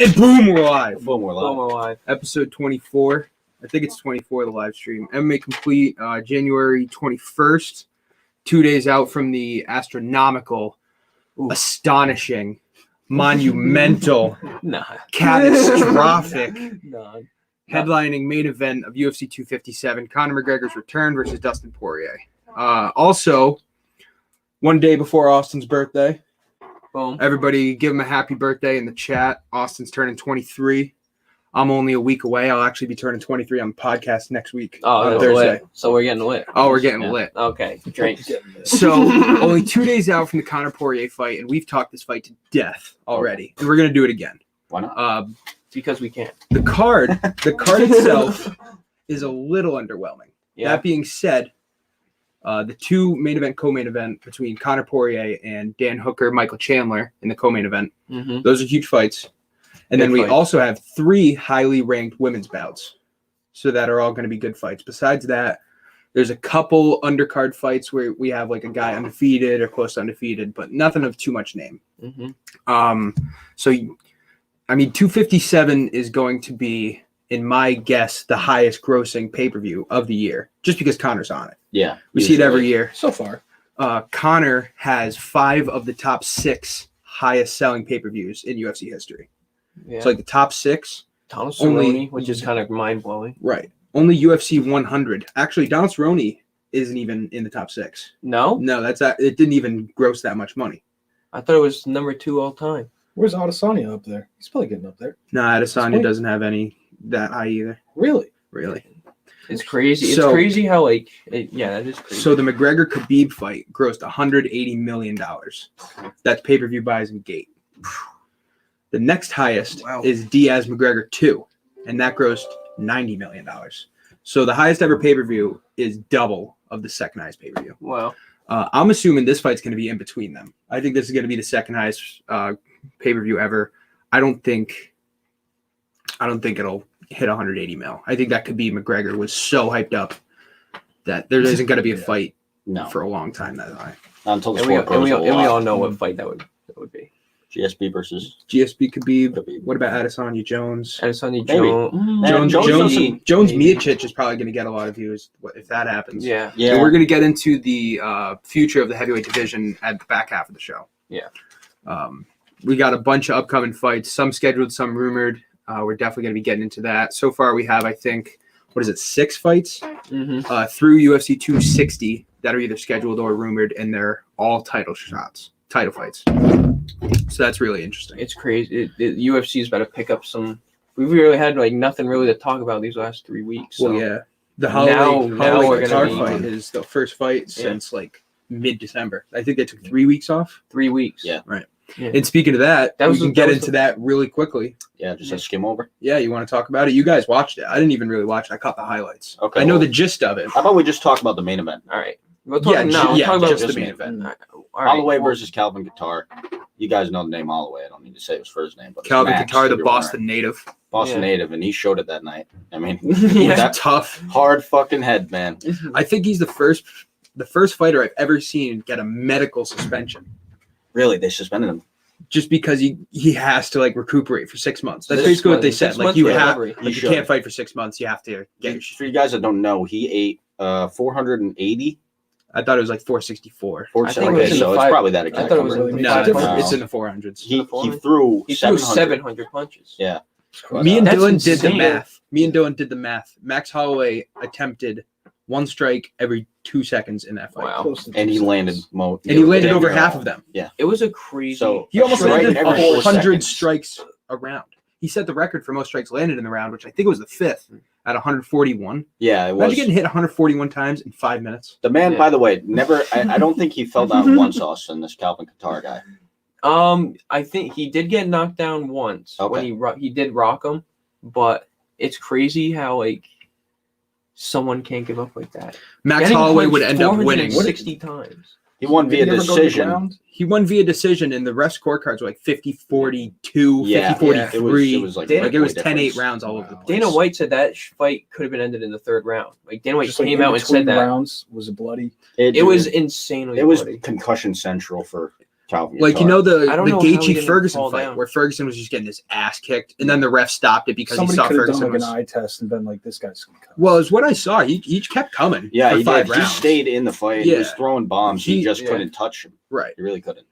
And boom, we're live. Boom, we're live. Boom, we're live. Episode 24. I think it's 24, the live stream. MMA Complete, January 21st. 2 days out from the astronomical, astonishing, monumental, catastrophic, headlining main event of UFC 257. Conor McGregor's return versus Dustin Poirier. Also, 1 day before Austin's birthday. Boom. Everybody give him a happy birthday in the chat. Austin's turning 23. I'm only a week away. I'll actually be turning 23 on the podcast next week. Oh, Thursday. lit. So we're getting lit. Oh, we're getting lit. Okay, drinks. So only 2 days out from the Conor Poirier fight, and we've talked this fight to death already, and we're gonna do it again. Why not? Because we can't. The card itself is a little underwhelming. Yeah. That being said, the two main event, co-main event between Conor Poirier and Dan Hooker, Michael Chandler in the co-main event. Mm-hmm. Those are huge fights. And then we also have 3 highly ranked women's bouts. So that are all going to be good fights. Besides that, there's a couple undercard fights where we have like a guy undefeated or close to undefeated, but nothing of too much name. Mm-hmm. So, I mean, 257 is going to be, in my guess, the highest grossing pay-per-view of the year, just because Conor's on it. Yeah. We see it every year. So far. Conor has 5 of the top 6 highest selling pay-per-views in UFC history. Yeah. So like the top 6. Donald only- Cerrone, which is kind of mind-blowing. Right. Only UFC 100. Actually, Donald Cerrone isn't even in the top 6. No? No, it didn't even gross that much money. I thought it was number 2 all time. Where's Adesanya up there? He's probably getting up there. No, Adesanya Sweet. doesn't have any that high either. Really? Really. It's crazy. So- It's crazy how, that is crazy. So the McGregor-Khabib fight grossed $180 million. That's pay-per-view buys and gate. The next highest is Diaz-McGregor 2, and that grossed $90 million. So the highest ever pay-per-view is double of the second highest pay-per-view. Wow. I'm assuming this fight's going to be in between them. I think this is going to be the second highest pay-per-view ever. I don't think it'll hit 180 mil. I think that Khabib McGregor was so hyped up that there isn't going to be a fight for a long time that high. Not until the And we sport grows a lot. all know what fight that would be. GSP versus GSP Khabib. Khabib. What about Adesanya Jones? Adesanya Maybe. Jones. Jones maybe. Miocic is probably going to get a lot of views if that happens. Yeah. Yeah. So we're going to get into the future of the heavyweight division at the back half of the show. Yeah. We got a bunch of upcoming fights, some scheduled, some rumored. We're definitely going to be getting into that. So far, we have, I think, 6 fights Mm-hmm. through UFC 260 that are either scheduled or rumored, and they're all title fights. So that's really interesting. It's crazy. UFC is about to pick up some. We've really had nothing really to talk about these last 3 weeks. So. Well, yeah. The Now Holloway we're Qatar gonna be- fight is the first fight since mid-December. I think they took 3 weeks off. 3 weeks. Yeah. Right. Yeah. And speaking of that, we can get into the- that really quickly. Yeah, just a skim over. Yeah, you want to talk about it? You guys watched it. I didn't even really watch it. I caught the highlights. Okay, I know well- the gist of it. How about we just talk about the main event? All right. We'll talk Yeah, now. We'll talk about just the main event. All right. Holloway versus Calvin Qatar. You guys know the name Holloway. I don't need to say his first name, but it's Calvin Max, Qatar, the if you're Boston native. Boston Yeah. native, and he showed it that night. I mean, Yeah. that Tough. hard fucking head, man. I think he's the first fighter I've ever seen get a medical suspension Really, they suspended him. just because he has to recuperate for 6 months. That's Six basically what they months- said. 6 Like months you for have, recovery. you should. can't fight for 6 months. You have to get your For you guys that don't know, he ate 480. I thought it was 464. I think it Okay, was in so the it's five- probably that I exact thought it was number. in the No, five it's, hundreds. it's in the 400s. He He threw He threw 700. 700 punches. Yeah. Me and That's Dylan did the insane. math. Max Holloway attempted 1 strike every 2 seconds in that fight. Wow. Close to And he 2 landed seconds. And he landed damn over near half all. of them. It was a crazy. So He almost strike landed every 4 100 seconds. strikes a round. He set the record for most strikes landed in the round, which I think was the 5th at 141. Yeah, it Imagine was. getting hit 141 times in 5 minutes. The man, Yeah. by the way, never. I don't think he fell down once. Austin, this Calvin Qatar guy. I think he did get knocked down once when Okay. he did rock him, but it's crazy how someone can't give up like that. Max Getting Holloway punched would end up winning. 460 times. He won via Did he ever go to decision. ground? He won via decision, and the rest scorecards were 50-42, Yeah, 50-43. it was like Dana- Like, it was way 10-8 difference. rounds all over the Wow. place. Dana White said that fight could have been ended in the 3rd round. Dana White Just like came in out and between said that. rounds, was it bloody? It was insanely It was bloody. concussion central for Calvin Like, Guitar. you know, I don't the know how he Gaethje didn't Ferguson fall fight down. where Ferguson was just getting his ass kicked, and then the ref stopped it because Somebody he saw could have done Ferguson like was. an eye test and been like, "This guy's gonna come." Well, it's what I saw. He kept coming. Yeah, for he 5 did. rounds. He stayed in the fight. He was Yeah. throwing bombs. He just Yeah. couldn't touch him. Right. He really couldn't.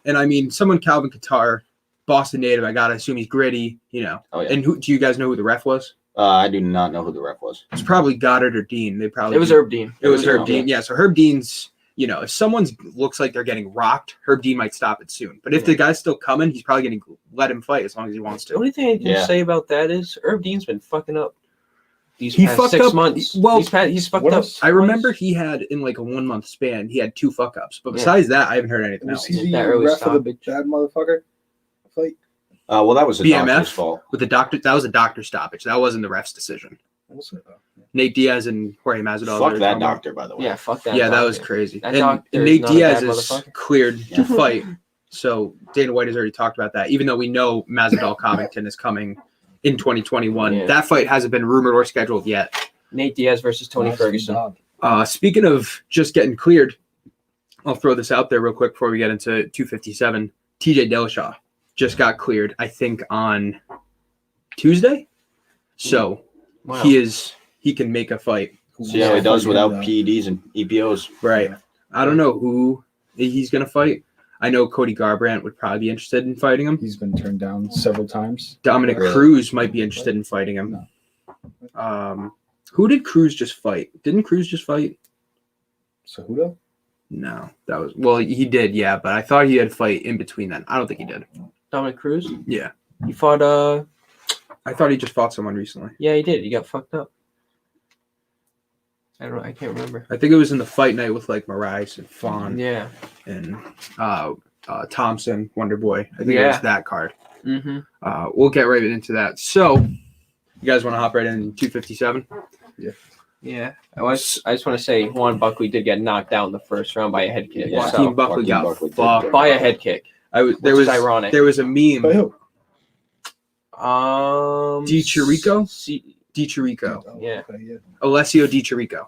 And I mean, someone Calvin Qatar, Boston native. I gotta assume he's gritty. You know. Oh yeah. And do you guys know who the ref was? I do not know who the ref was. It's probably Goddard or Dean. They probably. It was Herb Dean. It was Herb Okay. Dean. Yeah. So Herb Dean's. You know, if someone looks like they're getting rocked, Herb Dean might stop it soon. But if the guy's still coming, he's probably going to let him fight as long as he wants The to. only thing I can Yeah. say about that is Herb Dean's been fucking up these He past fucked 6 up- months. well, he's fucked what up. else? I remember twice. he had in like a 1 month span, he had 2 fuck ups. But Yeah. besides that, I haven't heard anything Was else. he the That early ref of the stoppage. bad motherfucker fight? Well, that was the BMF? doctor's fault. With the doctor, that was a doctor stoppage. That wasn't the ref's decision. What was it? Nate Diaz and Jorge Masvidal. Fuck that doctor, by the way. Yeah, fuck that. Yeah, that was doctor. crazy. That And doctor is Nate not a Diaz bad is motherfucker. cleared to Yeah. fight. So Dana White has already talked about that. Even though we know Masvidal Covington is coming in 2021, Yeah. that fight hasn't been rumored or scheduled yet. Nate Diaz versus Tony Nice Ferguson. dog. Speaking of just getting cleared, I'll throw this out there real quick before we get into 257. TJ Dillashaw just got cleared, I think, on Tuesday. So Wow. he can make a fight. See how he does without PEDs and EPOs. Right. I don't know who he's going to fight. I know Cody Garbrandt would probably be interested in fighting him. He's been turned down several times. Dominic Really? Cruz might be interested in fighting him. Who did Cruz just fight? Didn't Cruz just fight? Cejudo? No, that was he did, yeah, but I thought he had a fight in between then. I don't think he did. Dominic Cruz. Yeah, He fought. I thought he just fought someone recently. Yeah, he did. He got fucked up. I don't know. I can't remember. I think it was in the fight night with like Moraes and Fawn Yeah. and Thompson, Wonder Boy. I think it was that card. Mm-hmm. We'll get right into that. So, you guys want to hop right in 257? Yeah. I just want to say Juan Buckley did get knocked out in the first round by a head kick. Yeah. Joaquin So, Buckley got Buckley did fucked. get by a head kick. There Which is ironic. There was a meme. By who? DiCirico? C- DiCirico. Oh, Yeah. okay, yeah. Alessio DiCirico.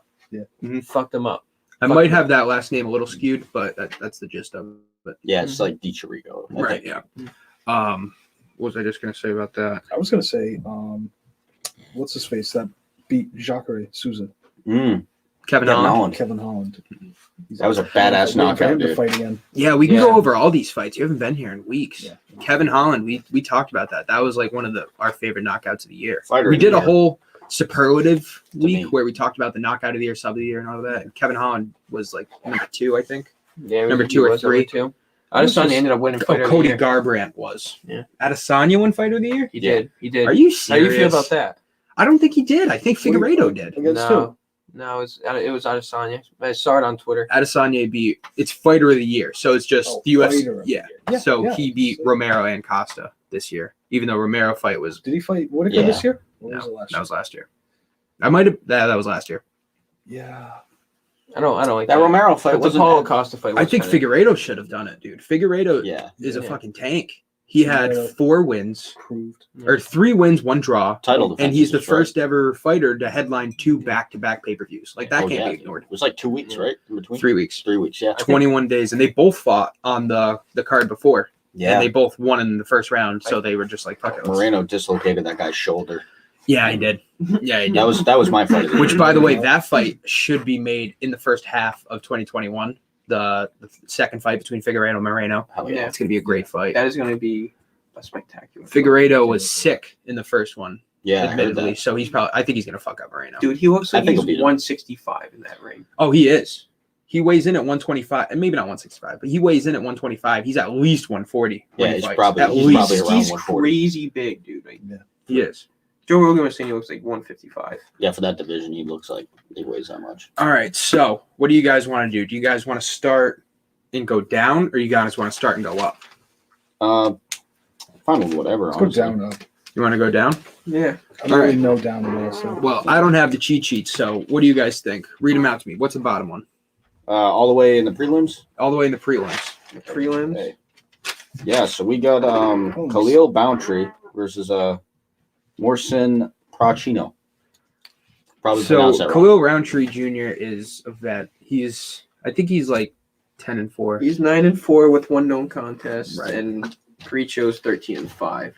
fucked him up. I might have that last name a little skewed, but that's the gist of it. Yeah, it's like DiCirico. I Right, think. yeah. What was I just going to say about that? I was gonna say, what's his face that beat Jacare Souza? Mm, Kevin Kevin Holland. Holland. Kevin Holland. That was a badass For knockout, him to dude. fight again. Yeah, we can Yeah. go over all these fights. You haven't been here in weeks. Yeah. Kevin Holland, we talked about that. That was like one of our favorite knockouts of the year. Fighter We of the did a year. whole superlative week me. where we talked about the knockout of the year, sub of the year, and all of that. And Kevin Holland was like number 2, I think. Yeah, Number he 2 or was number 3. 2. Adesanya ended up winning fighter of the Cody year. Garbrandt was. Yeah. Adesanya won fighter of the year? He Yeah. did. He did. Are you How serious? do you feel about that? I don't think he did. I think Figueiredo did. Against No, it was Adesanya. I saw it on Twitter. Adesanya beat it's fighter of the year, so it's just Oh, the UFC. fighter of the Yeah. year. Yeah, So yeah. he beat Romero and Costa this year, even though Romero fight was Did he fight Whitaker Yeah. this year? Or No, was it last that year? was last year. I might have that was last year. Yeah. I don't like That Romero fight But the wasn't Paulo bad. Costa fight. I was think kinda- Figueiredo should have done it, dude. Figueiredo Yeah. is a Yeah. fucking tank. He had Figueiredo. 4 wins Proved. or 3 wins, 1 draw, Title and he's the defenses, right? first ever fighter to headline 2 back-to-back pay-per-views. Like that Oh, can't yeah, be dude. ignored. It was like 2 weeks, right? In between? 3 weeks, 3 weeks, yeah. 21 days, and they both fought on the card before. Yeah. And they both won in the first round, so they were just like, fuck it. let's- Moreno dislocated that guy's shoulder. Yeah, he did. Yeah, he did. That was my fight of the Which, year. by the way, that fight should be made in the first half of 2021. The second fight between Figueiredo and Moreno. Hell Yeah. It's going to be a great fight. That is going to be a spectacular. Figueiredo was sick in the first one, Yeah, I heard admittedly. that. So I think he's going to fuck up Moreno. Dude, he looks I like think he's he'll beat him. 165 in that ring. Oh, he is. He weighs in at 125, and maybe not 165, but he weighs in at 125. He's at least 140. when Yeah, he he's fights. probably- at he's least probably around He's 140. crazy big, dude. Like, he is. Joe Rogan was saying he looks like 155. Yeah, for that division, he looks like he weighs that much. All right. So, what do you guys want to do? Do you guys want to start and go down, or you guys want to start and go up? Fine with whatever. Let's go honestly. down up. You want to go down? Yeah. I don't really know down at all. So. Well, I don't have the cheat sheets, so what do you guys think? Read them out to me. What's the bottom one? All the way in the prelims. All the way in the prelims. The prelims. Okay. Yeah, so we got Khalil Bountree versus Morsin Procino. Probably So pronounced that wrong. Khalil Roundtree Jr. is a vet. I think he's like 10-4. He's 9-4 with one known contest, Right. and Creechow's 13-5.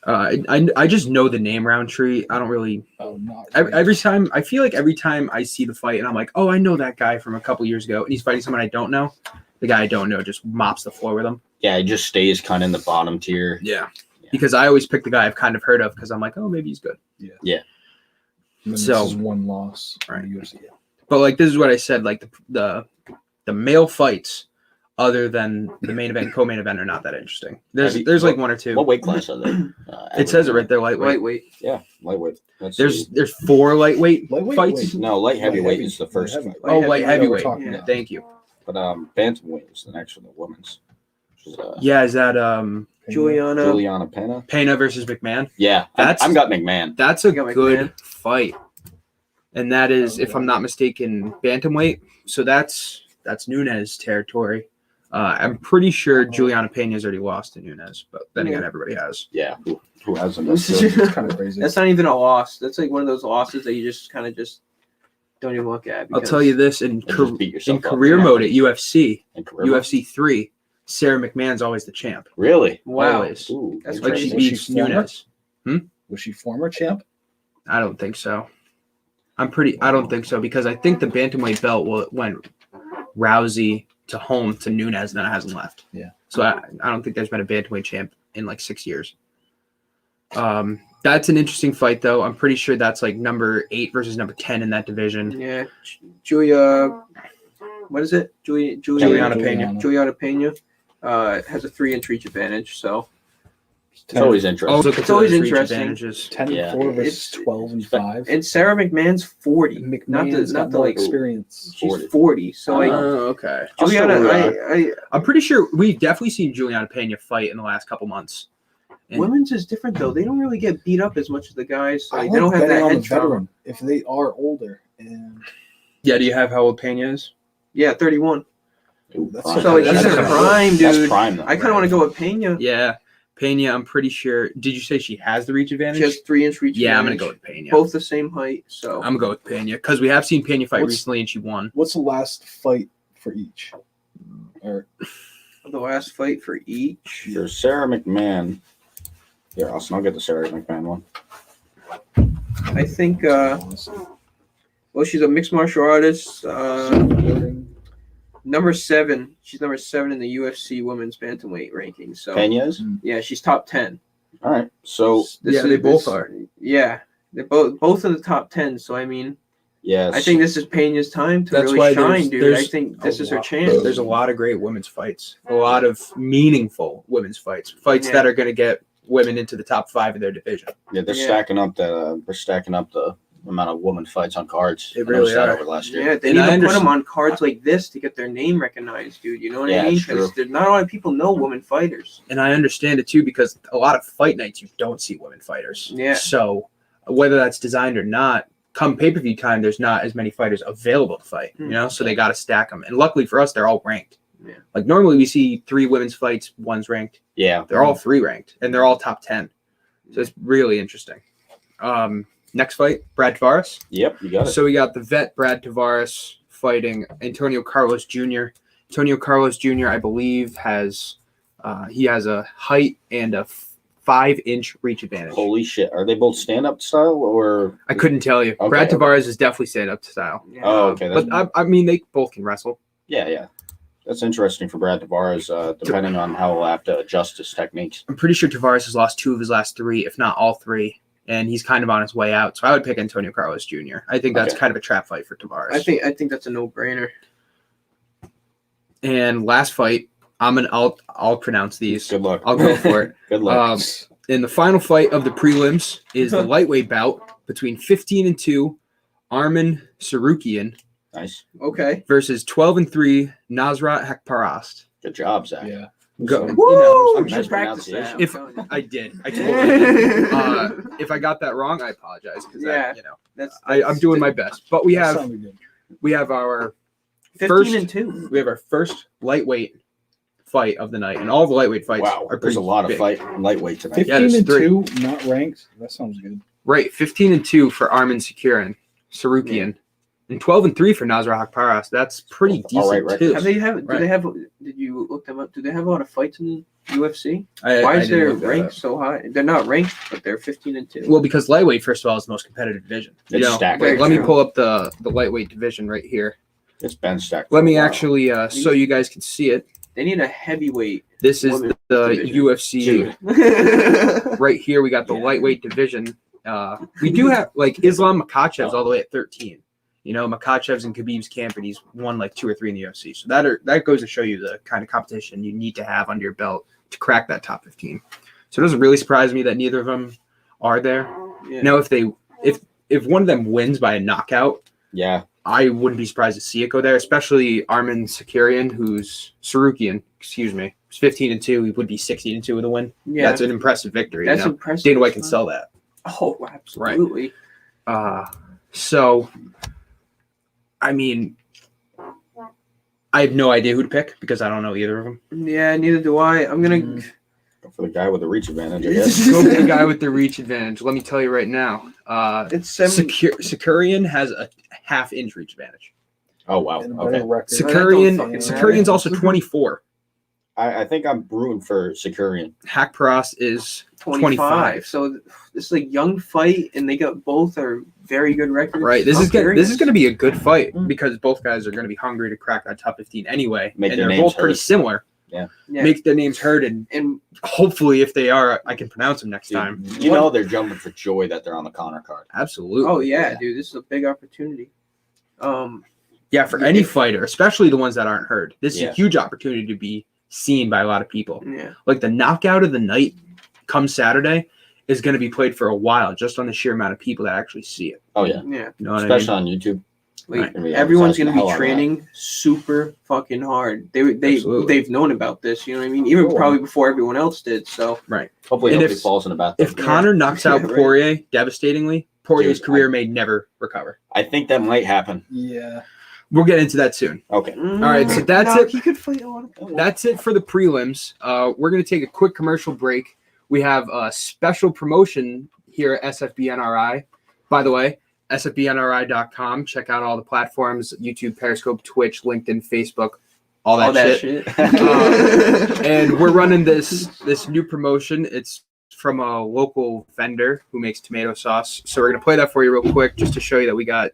I just know the name Roundtree. I don't really. Oh, not Every time I feel like every time I see the fight and I'm like, oh, I know that guy from a couple years ago, and he's fighting someone I don't know. The guy I don't know just mops the floor with him. Yeah, it just stays kind of in the bottom tier. Yeah. Because I always pick the guy I've kind of heard of because I'm like, oh, maybe he's good. And then So- this is one loss. Right. In the UFC. But like this is what I said, like the male fights other than the main event and co-main event are not that interesting. There's like one or two. What weight class are they? It says it right there, lightweight. Lightweight. Yeah, lightweight. Let's There's see. 4 lightweight Lightweight, fights. wait. No, light heavyweight heavy- is the first light fight. heavy. Oh, light Yeah, heavyweight. we're talking Yeah. about. Thank you. But bantamweight is the next one, the women's. Which is, Yeah, is that Juliana. Juliana Pena. Pena versus McMahon? Yeah, That's- I've got McMahon. That's a You got good McMahon. fight. And that is, if I'm not mistaken, bantamweight. So that's Nunes territory. I'm pretty sure Juliana Pena's already lost to Nunes, but then again, everybody has. Yeah, who hasn't? That's That's good. It's kind of crazy. not even a loss. That's like one of those losses that you just kind of just don't even look at. I'll because- tell you this in You just beat yourself up. career mode at UFC, In career mode? UFC 3, Sarah McMahon's always the champ. Really? Wow. Always. Ooh, That's Like she crazy. Was she beats former? Nunes. Was she former champ? I don't think so. I don't think so because I think the bantamweight belt went Rousey to home to Nunes and then it hasn't left. Yeah. So I don't think there's been a bantamweight champ in like 6 years. That's an interesting fight though. I'm pretty sure that's like number 8 versus number 10 in that division. Yeah, Julia. What is it? Juliana Pena. Juliana Pena has a 3-inch reach advantage. So It's always interesting. Also It's always consider reach interesting. advantages. 10-4 Yeah. versus 12-5. and Sarah McMahon's 40. McMahon's not got the more like experience. she's 40. So like Okay. I'll still Juliana, root I'm pretty sure we've definitely seen Juliana Pena fight in the last couple months. And- women's is different though. They don't really get beat up as much as the guys. So I like, like they don't have betting that on the head trauma. veteran if they are older. And Yeah, do you have how old Pena is? Yeah, 31. Ooh, That's prime. So like That's he's in a her good- prime, That's dude. prime though. I kind of want to go with Pena. Yeah. Pena, I'm pretty sure. Did you say she has the reach advantage? She has 3-inch reach. Yeah, I'm going advantage. to go with Pena. Both the same height. So I'm going to go with Pena because we have seen Pena fight What's- recently and she won. what's the last fight for each? Or the last fight for each. For Sarah McMahon. Here, I'll get the Sarah McMahon one. I think. Well, she's a mixed martial artist. Number 7. She's number 7 in the UFC women's bantamweight ranking. So Pena's? yeah, she's top 10. All right. So, Yeah, they both are. Yeah, they're both in the top 10. So I mean, yes. I think this is Pena's time to That's really why shine, dude. I there's think a this is her lot- chance. There's a lot of great women's fights, a lot of meaningful women's fights Yeah. that are going to get women into the top 5 of their division. Yeah, they're Yeah. stacking up the amount of women fights on cards. They I noticed really that are. over last year. Yeah, they And need I to put understand- them on cards like this to get their name recognized, dude. You know what Yeah, I mean? it's true. Because there's not a lot of people know women fighters. And I understand it too because a lot of fight nights you don't see women fighters. Yeah. So whether that's designed or not, come pay-per-view time, there's not as many fighters available to fight, you know? So they got to stack them. And luckily for us, they're all ranked. Yeah. Like normally we see 3 women's fights, 1's ranked. Yeah. They're all 3 ranked and they're all top 10. So it's really interesting. Next fight, Brad Tavares. Yep, you got it. So we got the vet Brad Tavares fighting Antonio Carlos Jr. Antonio Carlos Jr. I believe has he has a height and a 5-inch reach advantage. Holy shit. Are they both stand-up style or? I couldn't tell you. Okay, Brad okay. Tavares is definitely stand-up style. Yeah. Oh, okay. That's, But I mean, they both can wrestle. yeah. That's interesting for Brad Tavares, depending on how he'll have to adjust his techniques. I'm pretty sure Tavares has lost 2 of his last 3, if not all 3, and he's kind of on his way out. So I would pick Antonio Carlos Jr. I think that's Okay. kind of a trap fight for Tavares. I think that's a no-brainer. And last fight, I'll pronounce these. Good luck. I'll go for it. Good luck. And the final fight of the prelims is the lightweight bout between 15-2 Arman Sarukian Nice. Okay. versus 12-3 Nasrat Haqparast. Good job, Zach. yeah. Go, So- you know, Woo! I'm You nice should practice that. I'm If telling you. I did, I totally did. If I got that wrong, I apologize because Yeah. That's I'm doing my best. But we That have sounded good. our 15-2. we have our first lightweight fight of the night, and all the lightweight fights Wow. are There's pretty a lot of big. fight lightweight tonight. 15 Yeah, there's and 3. 2, not ranked. That sounds good. Right, 15-2 for Arman Sarukian. And 12-3 for Nasrat Haqparast. That's pretty decent All right record. too. Have they have? Do Right. they have? Did you look them up? Do they have a lot of fights in UFC? I Why is didn't their look that rank up. so high? They're not ranked, but they're 15-2. Well, because lightweight, first of all, is the most competitive division. It's stacked. Wait, let me True. pull up the lightweight division right here. It's been stacked. Let me for a while. actually, so you guys can see it. They need a heavyweight. This is Women's the division. UFC. yeah. Right here, we got the lightweight division. We do have like Islam Makhachev's all the way at 13. You know, Makhachev's in Khabib's camp, and he's won like 2 or 3 in the UFC. So that goes to show you the kind of competition you need to have under your belt to crack that top 15. So it doesn't really surprise me that neither of them are there. Now, if one of them wins by a knockout, Yeah. I wouldn't be surprised to see it go there, especially Arman Sarukian, who's 15-2. He would be 16-2 with a win. Yeah. That's an impressive victory. That's you know? impressive. Dana White can sell that. Oh, absolutely. So, I mean, I have no idea who to pick because I don't know either of them. Yeah, neither do I. I'm gonna. Go for the guy with the reach advantage, I guess. Go for the guy with the reach advantage. Let me tell you right now. It's 7. Sakurian has a half-inch reach advantage. Oh, wow. And a better Okay. record. Sakurian's also 24. I think I'm rooting for Sakurian. Haqparast is 25. So this is a young fight, and they got both are very good records. right. This is Curious. going to be a good fight because both guys are going to be hungry to crack that top 15 anyway, Make and their they're names both pretty heard. similar. Yeah. Make their names heard, and And hopefully, if they are, I can pronounce them next Dude, time. you know they're jumping for joy that they're on the Conor card. Absolutely. oh yeah, dude, this is a big opportunity. Yeah, for any fighter, especially the ones that aren't heard. This is Yeah. a huge opportunity to be seen by a lot of people. Yeah. Like the knockout of the night come Saturday is going to be played for a while just on the sheer amount of people that actually see it. Oh, yeah. Yeah. You know what Especially I mean? on YouTube. Like Gonna be everyone's advertising gonna the hell be out of training super fucking hard. Absolutely. They've known about this, you know what I mean? Even Cool. probably before everyone else did. So Hopefully And nobody if- falls in a bathtub. If Connor knocks out Yeah, right. Poirier devastatingly, Poirier's Dude, career may never recover. I think that might happen. Yeah. We'll get into that soon. Okay. All right, so that's it. He could fight a lot of That's it for the prelims. We're going to take a quick commercial break. We have a special promotion here at SFBNRI. By the way, sfbnri.com. Check out all the platforms, YouTube, Periscope, Twitch, LinkedIn, Facebook, all that, shit. And we're running this new promotion. It's from a local vendor who makes tomato sauce. So we're going to play that for you real quick just to show you that we got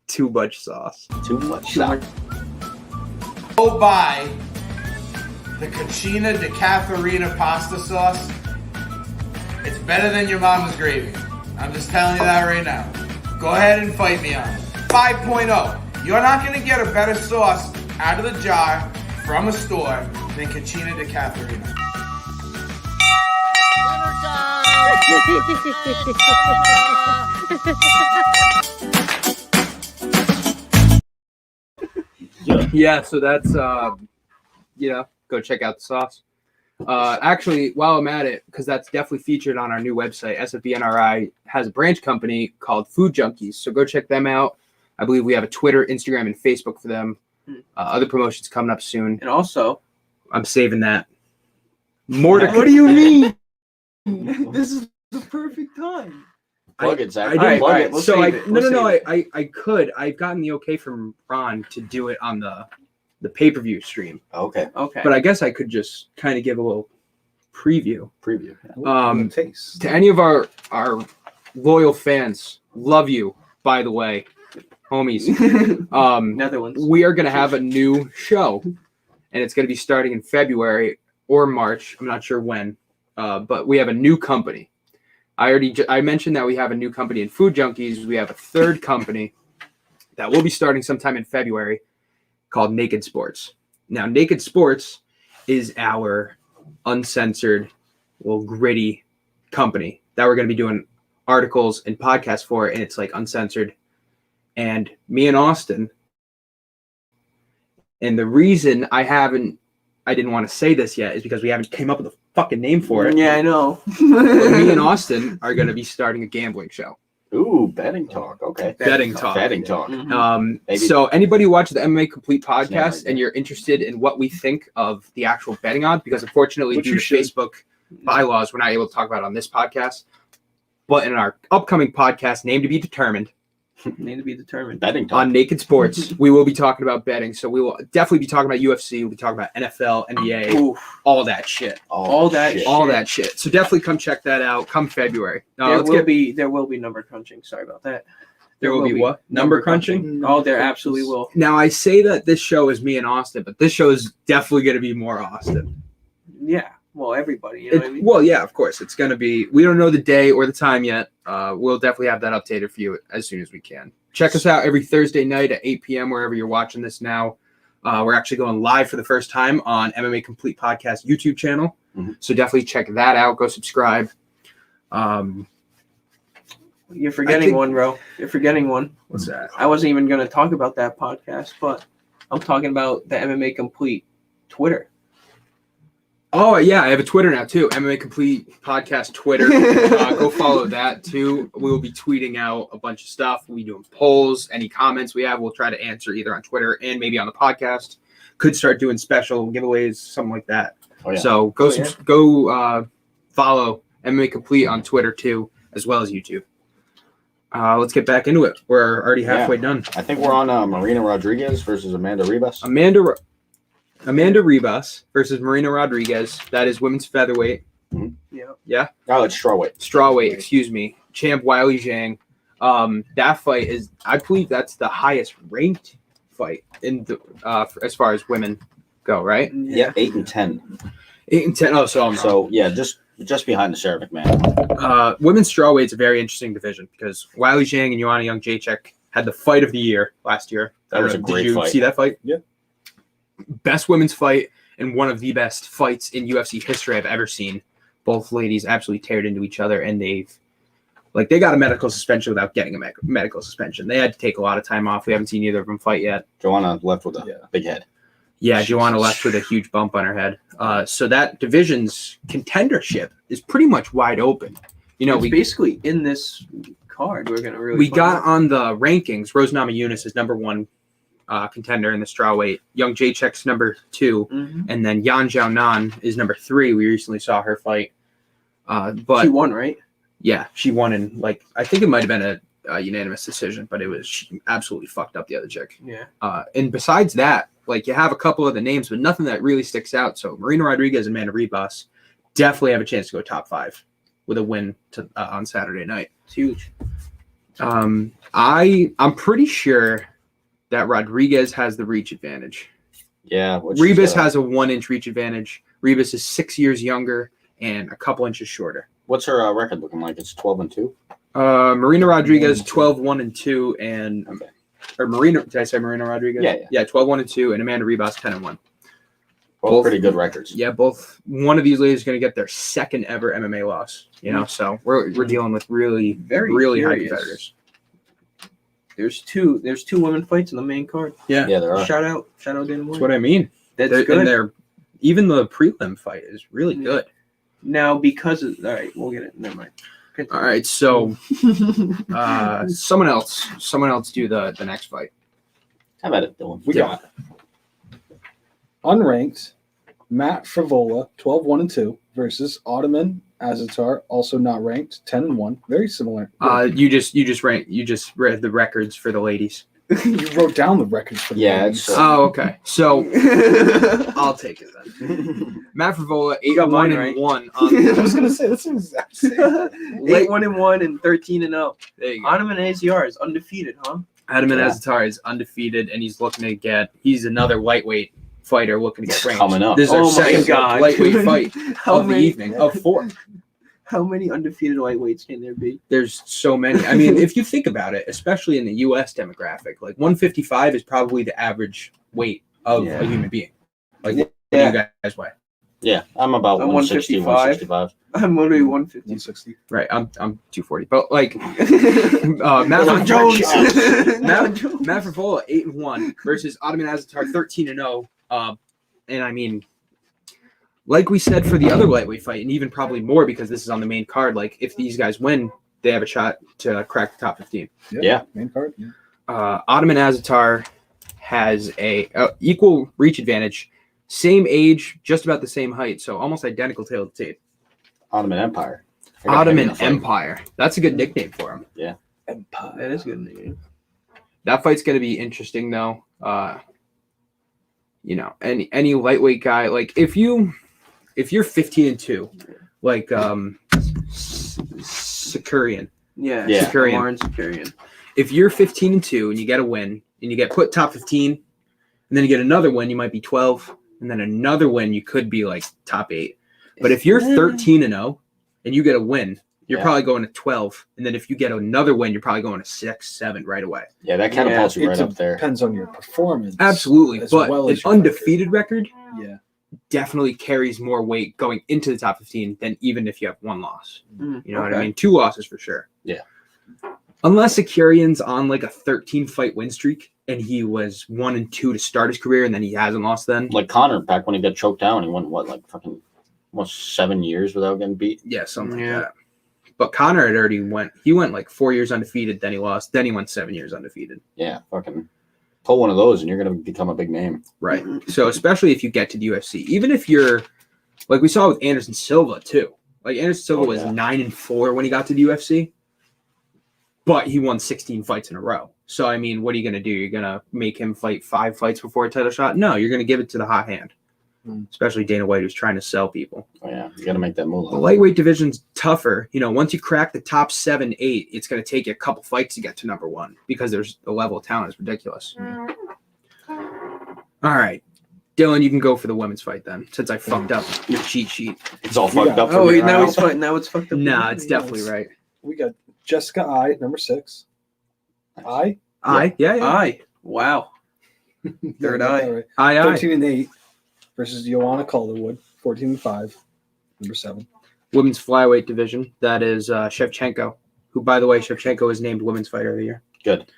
too much sauce. Too much sauce. Go buy the Cucina de Cafarina pasta sauce. It's better than your mama's gravy. I'm just telling you that right now. Go ahead and fight me on it. 5.0. You're not going to get a better sauce out of the jar from a store than Cucina de Cafarina. Yeah, so that's go check out the sauce. Actually, while I'm at it, because that's definitely featured on our new website, SFBNRI has a branch company called Food Junkies. So go check them out. I believe we have a Twitter, Instagram, and Facebook for them. Other promotions coming up soon. And also, I'm saving that. More to what do you mean? This is the perfect time. Plug it, Zach. I didn't Alright, plug alright, it. we'll So save it. We'll no. save I could. I've gotten the okay from Ron to do it on the pay-per-view stream. Okay. Okay. But I guess I could just kind of give a little preview. Preview. Taste. To any of our loyal fans, love you, by the way, homies. Netherlands. We are going to have a new show, and it's going to be starting in February or March. I'm not sure when, but we have a new company. I mentioned that we have a new company in Food Junkies. We have a third company that will be starting sometime in February called Naked Sports. Now, Naked Sports is our uncensored, little gritty company that we're going to be doing articles and podcasts for, and it's like uncensored. And me and Austin, and the reason I didn't want to say this yet is because we haven't came up with a fucking name for it. Yeah, I know. But me and Austin are going to be starting a gambling show. Ooh, betting talk. Okay. Betting talk. Betting talk. Mhm. Maybe- So anybody who watches the MMA Complete Snap Podcast idea. and you're interested in what we think of the actual betting odds, because unfortunately Which due you to should. Facebook bylaws, we're not able to talk about it on this podcast. But in our upcoming podcast, name to be determined, Need to be determined. Betting talk. On Naked Sports, we will be talking about betting. So we will definitely be talking about UFC. We'll be talking about NFL, NBA, Oof. all that shit. all that shit. All that shit. So definitely come check that out. Come February. There will be number crunching. Sorry about that. There will be what? Number crunching? Oh, there absolutely will. Now, I say that this show is me and Austin, but this show is definitely going to be more Austin. Yeah. Well, everybody. You know what I mean? Well, yeah, of course. It's going to be, we don't know the day or the time yet. We'll definitely have that updated for you as soon as we can. Check us out every Thursday night at 8 p.m. wherever you're watching this now. We're actually going live for the first time on MMA Complete Podcast YouTube channel. Mhm. So definitely check that out. Go subscribe. You're forgetting one, bro. You're forgetting one. What's that? I wasn't even going to talk about that podcast, but I'm talking about the MMA Complete Twitter. Oh, yeah, I have a Twitter now, too. MMA Complete Podcast Twitter. Go follow that, too. We will be tweeting out a bunch of stuff. We'll be doing polls. Any comments we have, we'll try to answer either on Twitter and maybe on the podcast. Could start doing special giveaways, something like that. Oh, yeah. So go follow MMA Complete on Twitter, too, as well as YouTube. Let's get back into it. We're already halfway done. I think we're on Marina Rodriguez versus Amanda Ribas. Amanda Ribas versus Marina Rodriguez. That is women's featherweight. Yeah. Oh, it's strawweight. Strawweight, excuse me. Champ Weili Zhang. That fight is, I believe that's the highest ranked fight in the as far as women go, right? Yeah, 8 and 10. 8 and 10. Oh, so I'm wrong. So yeah, just behind the Sarah McMahon. Women's strawweight's a very interesting division because Weili Zhang and Joanna Jędrzejczyk had the fight of the year last year. That was a great Did you fight. see that fight? Yeah. Best women's fight and one of the best fights in UFC history I've ever seen. Both ladies absolutely teared into each other, and they got a medical suspension without getting a medical suspension. They had to take a lot of time off. We haven't seen either of them fight yet. Joanna left with a big head. Yeah, Joanna left with a huge bump on her head. So that division's contendership is pretty much wide open. You know, It's basically in this card. We're gonna really. we find got out. on the rankings. Rose Namajunas is number one contender in the strawweight. Young Jacek's number 2, Mhm. and then Yan Xiaonan is number 3. We recently saw her fight. But She won, right? yeah, she won in I think it might have been a unanimous decision, but she absolutely fucked up the other chick. Yeah. And besides that, you have a couple of the names, but nothing that really sticks out. So Marina Rodriguez and Amanda Ribas definitely have a chance to go top 5 with a win on Saturday night. It's huge. I'm pretty sure that Rodriguez has the reach advantage. Yeah. Ribas has a 1-inch reach advantage. Ribas is 6 years younger and a couple inches shorter. What's her record looking like? It's 12 and 2. Marina Rodriguez 12-1-2 and Okay. or Marina. Did I say Marina Rodriguez? Yeah. 12-1-2 and Amanda Ribas 10-1. Both pretty good records. Yeah, both. One of these ladies is going to get their second ever MMA loss. You know, so we're dealing with really really high curious. competitors. There's two women fights in the main card. Yeah, there are. Shout out Dana White. That's what I mean. That's And good. even the prelim fight is really Yeah. good. Now because of, all right, we'll get it. Never mind. Continue. All right, so someone else do the next fight. How about it, Dylan? We got unranked Matt Frivola, 12-1-2 versus Ottoman Azatar, also not ranked, 10-1. Very similar. You just read the records for the ladies. You wrote down the records for the Yeah, ladies. it's, Oh, okay. So I'll take it then. Matt Frivola, got mine 8-1-1 I was on gonna say that's the exact same. 8-1-1 and 13-0. there you go. Ottoman AZR is undefeated, huh? Adam and Yeah. Azatar is undefeated, and he's another lightweight fighter looking to get ranked. Coming up. This is our Oh my second God. lightweight fight How of the many? evening of 4. How many undefeated lightweights can there be? There's so many. I mean, if you think about it, especially in the U.S. demographic, 155 is probably the average weight of a human being. What do you guys weigh? Yeah, I'm about I'm 160, 165. I'm only 150. 160. Right, I'm 240. But Matt John Jones. Matt Frivola 8-1 versus Ottoman Azatar 13-0. And I mean, like we said for the other lightweight fight, and even probably more because this is on the main card. If these guys win, they have a shot to crack the top 15. Yeah. Main card. Yeah. Ottoman Azatar has a equal reach advantage, same age, just about the same height, so almost identical tail to tape. Ottoman Empire. I got him in Ottoman the fight. Empire. That's a good nickname for him. Yeah. Empire. That is a good name. That fight's going to be interesting, though. You know, any lightweight guy, like if you're 15-2, like Sakarian. Yeah. Sakarian. Lauren Sakarian. If you're 15-2 and you get a win and you get put top 15, and then you get another win, you might be 12, and then another win, you could be like top 8. But if you're 13-0 and you get a win, you're probably going to 12, and then if you get another win, you're probably going to 6, 7 right away. Yeah, that catapults you right up there. Depends on your performance. Absolutely, as but well an as your undefeated record Yeah. definitely carries more weight going into the top 15 than even if you have one loss. Mm, You know what I okay. mean? 2 losses for sure. Yeah. Unless Sakarian's on like a 13-fight win streak and he was 1-2 to start his career and then he hasn't lost then. Like Conor, back when he got choked down, he went, like fucking almost 7 years without getting beat? Yeah, something Yeah. like that. But Conor had already went like 4 years undefeated, then he lost, then he went 7 years undefeated. Yeah, fucking pull one of those and you're going to become a big name. Right. So especially if you get to the UFC, even if you're like we saw with Anderson Silva too. Like Anderson Silva was 9-4 when he got to the UFC, but he won 16 fights in a row. So I mean, what are you going to do? You're going to make him fight 5 fights before a title shot? No, you're going to give it to the hot hand. Especially Dana White, who's trying to sell people. Oh, yeah, you got to make that move. The lightweight division's tougher. You know, once you crack the top 7, 8, it's going to take you a couple fights to get to number 1 because the level of talent is ridiculous. All right. Dylan, you can go for the women's fight then, since I fucked up your cheat sheet. It's all fucked up. Oh, for me wait, now now. he's fighting. Now it's fucked up. Nah, it's definitely right. We got Jessica I, number 6. I? Yeah. Aye. Wow. Third Yeah, eye. right. Aye. 13-8 versus Joanna Calderwood, 14-5, number 7. Women's flyweight division. That is Shevchenko, who, by the way, Shevchenko is named Women's Fighter of the Year. Good.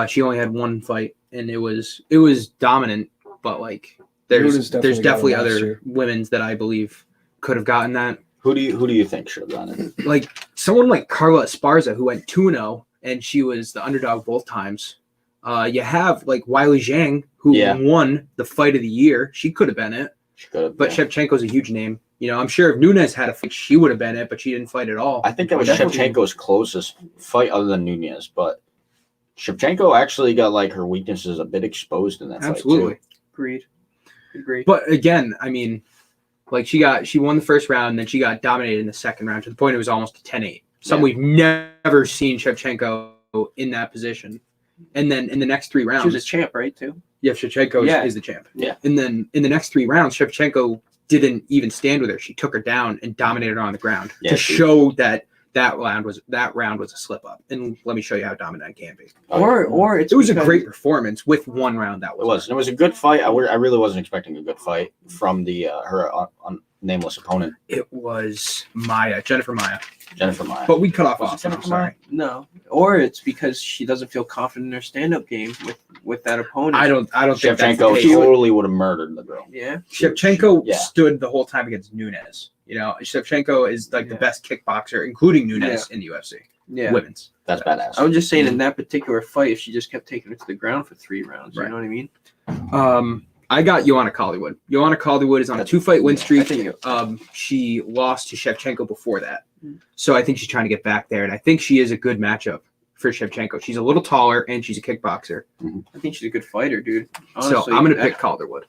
She only had 1 fight, and it was dominant, but like there's definitely got it last other year. women's that I believe could have gotten that. Who do you think should have done it? Like someone like Carla Esparza, who went 2-0, and she was the underdog both times. You have like Weili Zhang, who won the fight of the year. She could have been it. She could have. But Shevchenko's a huge name. You know, I'm sure if Nunes had a fight, she would have been it, but she didn't fight at all. I think that was Definitely. Shevchenko's closest fight other than Nunez, but Shevchenko actually got like her weaknesses a bit exposed in that Absolutely. fight Agreed. But again, I mean, like she won the first round, and then she got dominated in the second round to the point it was almost a 10-8. We've never seen Shevchenko in that position. And then in the next 3 rounds, She was a champ, right, too? yeah, Shevchenko is the champ. Yeah. And then in the next 3 rounds, Shevchenko didn't even stand with her. She took her down and dominated her on the ground Yeah, to she- show that round was a slip up. And let me show you how dominant it can be. Or it's It was a because- great performance with 1 round that It was. And it was a good fight. I really wasn't expecting a good fight from the her nameless opponent, It was Jennifer Maya. Jennifer Maya. But we cut off Was it Austin. I'm Jennifer Maya? sorry. No. Or it's because she doesn't feel confident in her stand-up game with that opponent. I don't think that's the Shevchenko case. totally would have murdered the girl. Yeah. Shevchenko Yeah. stood the whole time against Nunes. You know, Shevchenko is like the best kickboxer, including Nunes in the UFC. Yeah. Women's. That's badass. I was just saying in that particular fight, if she just kept taking it to the ground for 3 rounds, you Right. know what I mean? I got Joanna Calderwood. Joanna Calderwood is on a 2-fight win I streak. think She lost to Shevchenko before that. Mm. So I think she's trying to get back there. And I think she is a good matchup for Shevchenko. She's a little taller and she's a kickboxer. I think she's a good fighter, dude. So Honestly, I'm going to pick Calderwood.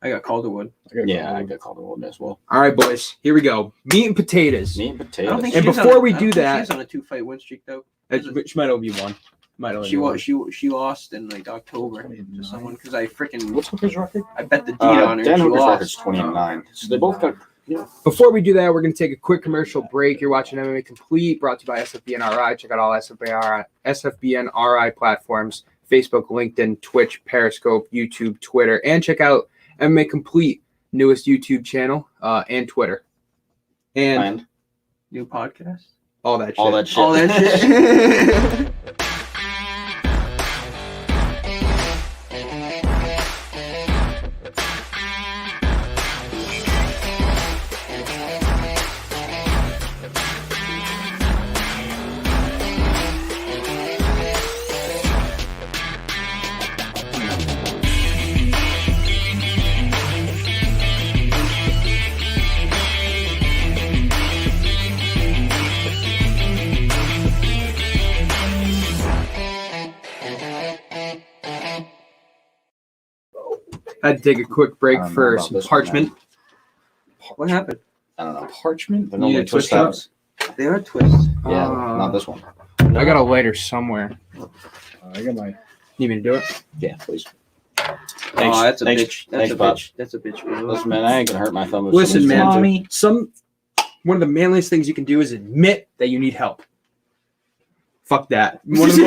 I got Calderwood. Yeah, I got Calderwood as well. All right, boys. Here we go. Meat and potatoes. Meat and I don't potatoes. think And she's before on, we I do don't think that- she's on a 2-fight win streak though. She might only be one. She lost in like October to someone because I freaking What's Hooker's record? I bet the deed on her. Dan And she Hooker's record's lost. 20-9. So they both got. Before we do that, we're going to take a quick commercial break. You're watching MMA Complete, brought to you by SFBNRI. Check out all SFBNRI platforms, Facebook, LinkedIn, Twitch, Periscope, YouTube, Twitter, and check out MMA Complete, newest YouTube channel, and Twitter. And New podcast. all that shit. All that shit. All that shit. Had to take a quick break I don't know for about some this one, parchment. man. What happened? I don't know. Parchment? They're You need normally to twist twist up? They are twists. Yeah, not this one. I got a lighter somewhere. I got my. Need me to do it? Yeah, please. Oh, that's a Thanks. bitch. That's Thanks, a Bob. bitch. That's a bitch move. Listen, man, I ain't gonna hurt my thumb. if Listen, someone's man. trying to- One of the manliest things you can do is admit that you need help. Fuck that. One of the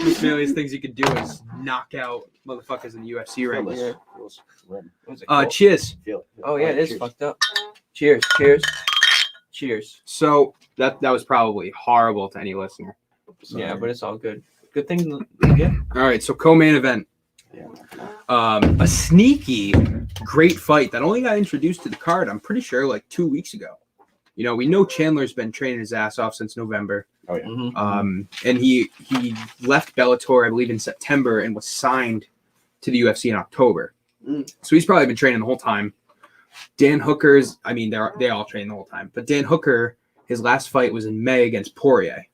most manliest things you can do is knock out motherfuckers in the UFC Feel right this. now. Feels red. What's it called? Cheers. Feel it. Oh yeah, it is Cheers. fucked up. Cheers. Cheers. Cheers. So that was probably horrible to any listener. Yeah, but it's all good. Good thing. Yeah. All right, so co-main event. Yeah. A sneaky, great fight that only got introduced to the card, I'm pretty sure, like 2 weeks ago. You know, we know Chandler's been training his ass off since November. Oh yeah. Mhm. And he left Bellator, I believe, in September and was signed to the UFC in October. So he's probably been training the whole time. Dan Hooker's, I mean, they all train the whole time. But Dan Hooker, his last fight was in May against Poirier.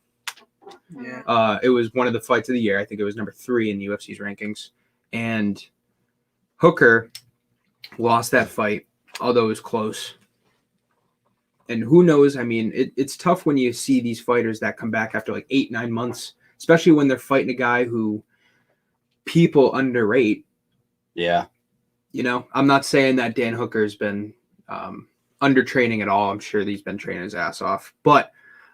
Yeah. It was one of the fights of the year. I think it was number 3 in the UFC's rankings. And Hooker lost that fight, although it was close. And who knows? I mean, it's tough when you see these fighters that come back after like 8-9 months, especially when they're fighting a guy who people underrate. Yeah. You know, I'm not saying that Dan Hooker's been under training at all. I'm sure he's been training his ass off. But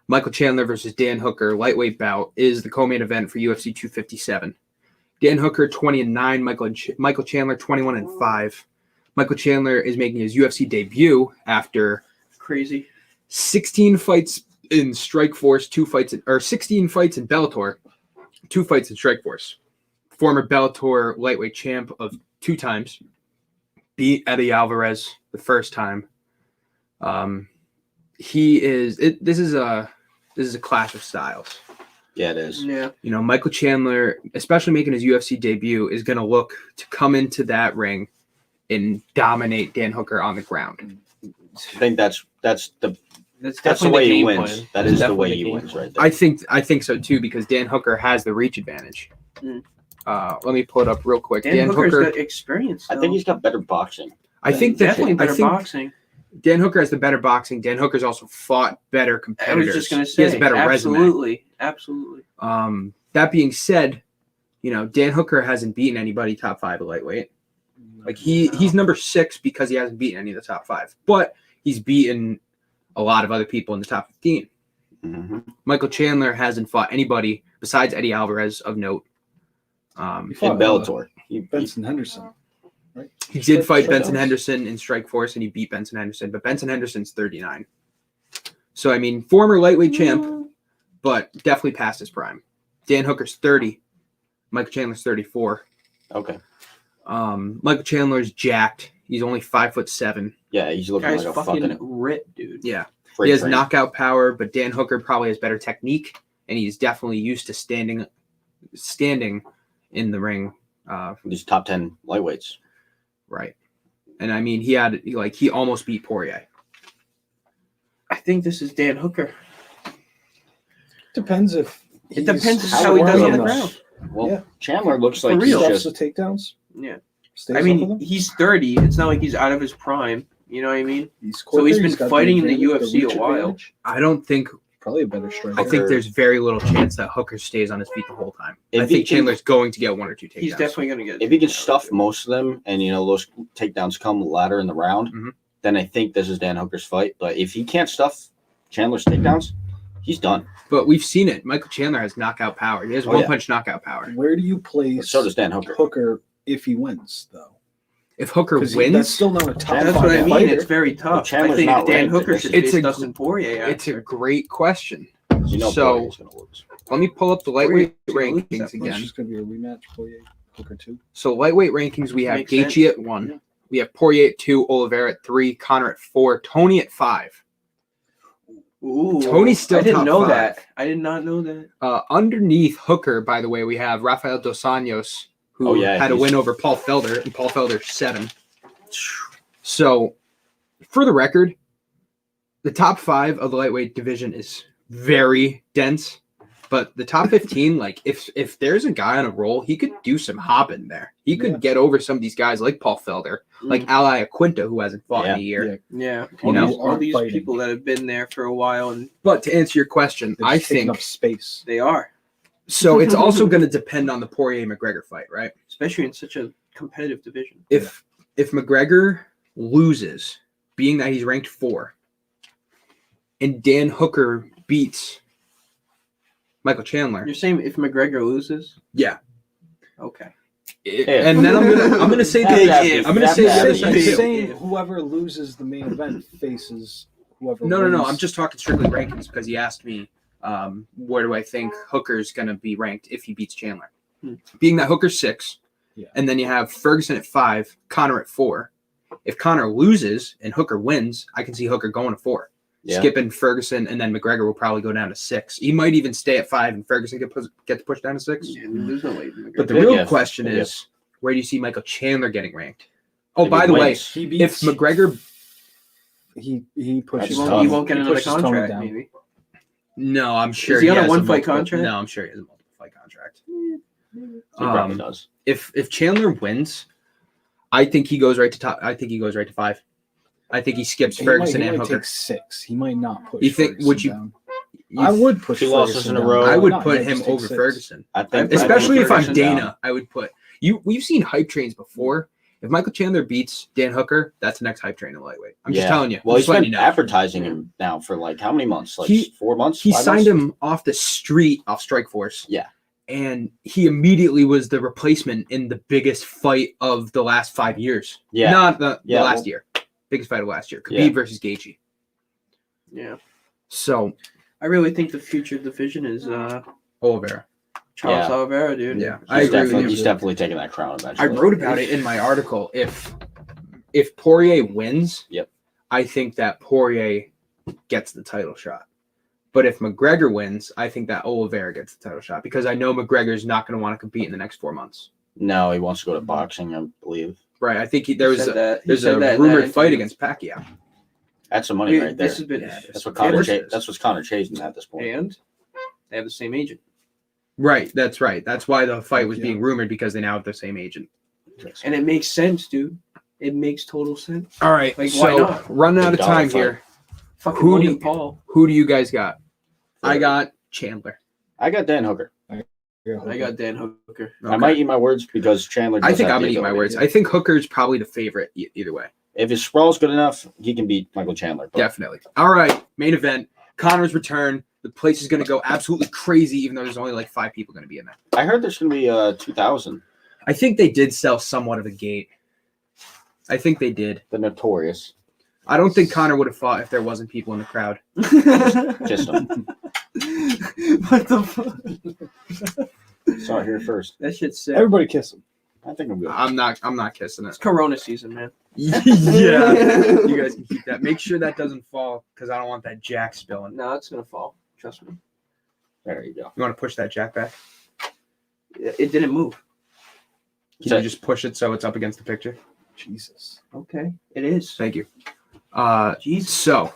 Michael Chandler versus Dan Hooker, lightweight bout, is the co-main event for UFC 257. Dan Hooker 20-9, Michael Chandler 21-5. Michael Chandler is making his UFC debut after Crazy. 16 fights in Strikeforce, 16 fights in Bellator, 2 fights in Strikeforce. Former Bellator lightweight champ of 2 times, beat Eddie Alvarez the first time. This is a clash of styles. Yeah, it is. Yeah. You know, Michael Chandler, especially making his UFC debut, is going to look to come into that ring and dominate Dan Hooker on the ground. I think that's the That's That's the definitely way he game wins. plan. That That's is the definitely way he game wins plan. right there. I think so too, because Dan Hooker has the reach advantage. Mm. Let me pull it up real quick. Dan Hooker's got experience. I think he's got better boxing. I think that definitely better boxing. Dan Hooker has the better boxing. Dan Hooker's also fought better I competitors. was just going to say, he has a better resume. Absolutely. That being said, you know, Dan Hooker hasn't beaten anybody top 5 at lightweight. Like he's number 6 because he hasn't beaten any of the top 5, but he's beaten a lot of other people in the top 15. Mm-hmm. Michael Chandler hasn't fought anybody besides Eddie Alvarez of note. In Bellator. Benson Henderson. Right? He did fight Strikeforce. Benson Henderson in Strikeforce, and he beat Benson Henderson, but Benson Henderson's 39. So, I mean, former lightweight champ, but definitely past his prime. Dan Hooker's 30. Michael Chandler's 34. Okay. Michael Chandler's jacked. He's only 5'7". Yeah, he's looking Guy's like a fucking fucking ripped, dude. Yeah. freight He has train. knockout power, but Dan Hooker probably has better technique, and he's definitely used to standing in the ring. These top 10 lightweights. Right. And I mean, he almost beat Poirier. I think this is Dan Hooker. Depends if It depends he's how he does on the enough. ground. Well, Yeah. Chandler looks like For he's real. Stuffs just the takedowns. Yeah. Stays I up with mean, them. he's 30. It's not like he's out of his prime. You know what I mean? He's So he's quicker, been got the fighting in the advantage, UFC a reach while. advantage. I don't think Probably a better striker. I think there's very little chance that Hooker stays on his feet the whole time. If I he think can- Chandler's going to get 1 or 2 takedowns. He's definitely going to get. if he can stuff most of them and those takedowns come later in the round, Mhm. then I think this is Dan Hooker's fight. But if he can't stuff Chandler's takedowns, he's done. But we've seen it. Michael Chandler has knockout power. He has Oh, yeah. one-punch knockout power. Where do you place So does Dan Hooker. Hooker if he wins, though? If Hooker 'Cause wins, that's still not a top That's That's what I five mean. fighter. It's very tough. I Chandler's think not Dan ranked. Hooker It's should a face gr- Dustin Poirier. it's a after. great question. So So- Let me pull up the lightweight Poirier- rankings It's again. just going to be a rematch for Hooker 2. So lightweight rankings, we have Makes Gaethje sense. at 1. Yeah. We have Poirier at 2, Oliveira at 3, Conor at 4, Tony at 5. Ooh, Tony's still I didn't top know 5. that. I did not know that. Underneath Hooker, by the way, we have Rafael Dos Anjos, who Oh, yeah, had a he's- win over Paul Felder, and Paul Felder's 7. So, for the record, the top 5 of the lightweight division is very dense. But the top 15, like if there's a guy on a roll, he could do some hopping there. He could Yeah. get over some of these guys like Paul Felder, like Ali Aquinta, who hasn't fought in a year. Yeah, You know, all these fighting. people that have been there for a while, and But to answer your question, They're I just taking think up space. they are, so. It's also going to depend on the Poirier McGregor fight, right? especially in such a competitive division. If McGregor loses, being that he's ranked 4, and Dan Hooker beats Michael Chandler, You're saying if McGregor loses? yeah. Okay. And then I'm gonna say If. I'm gonna say the other If. side He's too. saying whoever loses the main event faces whoever. No. wins. I'm just talking strictly rankings because he asked me where do I think Hooker's gonna be ranked if he beats Chandler. Being that Hooker's 6, Yeah. and then you have Ferguson at 5, Conor at 4. If Conor loses and Hooker wins, I can see Hooker going to 4. Yeah. Skipping Ferguson, and then McGregor will probably go down to 6. He might even stay at 5, and Ferguson gets pushed down to 6. Yeah, there's no way. McGregor. But the Big real if. question Big is, where do you see Michael Chandler getting ranked? Oh, If by he the way, wins. He if beats. McGregor, he he pushes. That's won't, he tough. won't get He another pushes Tony contract, down. maybe. no, I'm sure Is he on a has one-fight multiple- contract? No, I'm sure he has a multiple fight contract. He probably Um, does. If Chandler wins, I think he goes right to top. I think he goes right to 5. I think he skips He Ferguson might and Hooker. take 6. He might not push. You think- Ferguson would you- down. You- I would push. 2 losses Ferguson in a down. row. I would Not, put yeah, him just take over 6. Ferguson, I think, especially if I'm Ferguson Dana. down. I would put you. We've seen hype trains before. If Michael Chandler beats Dan Hooker, that's the next hype train in lightweight. I'm just telling you. Well, I'm he's just letting been you know. advertising him now for like how many months? Like He- 4 months? He 5 signed months? him off the street, off Strikeforce. Yeah. And he immediately was the replacement in the biggest fight of the last 5 years. Yeah. Not the Yeah, last well- year. Biggest fight of last year. Khabib Yeah. versus Gaethje. Yeah. So, I really think the future division is Oliveira. Charles Yeah. Oliveira, dude. Yeah. He's I agree with definitely, you. he's definitely taking that crown I eventually. wrote about it in my article. If Poirier wins, Yep. I think that Poirier gets the title shot. But if McGregor wins, I think that Oliveira gets the title shot because I know McGregor's not going to want to compete in the next 4 months. No, he wants to go to boxing, I believe. Right. I think He there's said that- he there's said a that in rumored that fight interview. against Pacquiao. That's some money Wait, right there. this has been Yeah, That's what Of course Connor. it is. That's what's Connor chasing at this point. and they have the same agent. Right. That's right. That's why the fight was Yeah. being rumored because they now have the same agent. And it makes sense, dude. It makes total sense. All right. Like, why so not? running out of Big dollar time fight. here. Fucking Who do Logan you- Paul. Who do you guys got? I got Chandler. I got Dan Hooker. I got Dan Hooker. I Okay. might eat my words because Chandler. I does think have I'm the gonna eat my ability. words. I think Hooker's probably the favorite either way. If his sprawl's good enough, he can beat Michael Chandler. But Definitely. All right, main event. Connor's return. The place is going to go absolutely crazy, even though there's only like 5 people going to be in there. I heard there's going to be 2,000. I think they did sell somewhat of a gate. I think they did. The Notorious. I don't think Connor would have fought if there wasn't people in the crowd. Kiss him. What the fuck? Saw it here first. That shit's sick. Everybody kiss him. I think I'm good. I'm not kissing It's it. Corona season, man. Yeah, you guys can keep that. Make sure that doesn't fall because I don't want that jack spilling. No, it's gonna fall. Trust me. There you go. You want to push that jack back? It didn't move. Can So- you just push it so it's up against the picture? Jesus. Okay, it is. Thank you. Jesus. So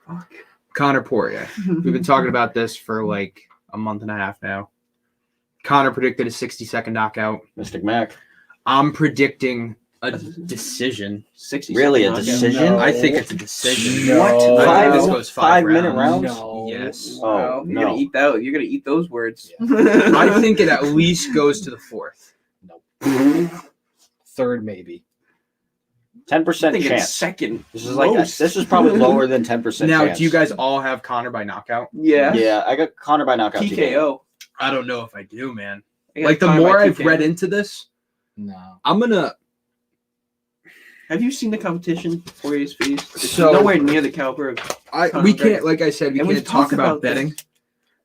Fuck. Connor Poirier. We've been talking about this for like a month and a half now. Connor predicted a 60-second knockout. Mystic Mac. I'm predicting a decision. 60 Really, a second decision? No. I think it's a decision. No. What? I think this Five- goes 5 5-minute rounds. rounds? No. Yes. Oh, Wow, you're no. gonna eat that. You're gonna eat those words. I think it at least goes to the 4th. Third, maybe. 10% thinking chance. second. This is like most. this is probably lower than 10% Now, chance. do you guys all have Connor by knockout? Yeah. Yeah, I got Connor by knockout. TKO. I don't know if I do, man. I got Like, the Connor more by I've TKO. read into this, No. I'm going to... Have you seen the competition? Poirier's face. It's So- nowhere near the caliber of. We can't, like I said, we And we've can't talk talked about about this. betting.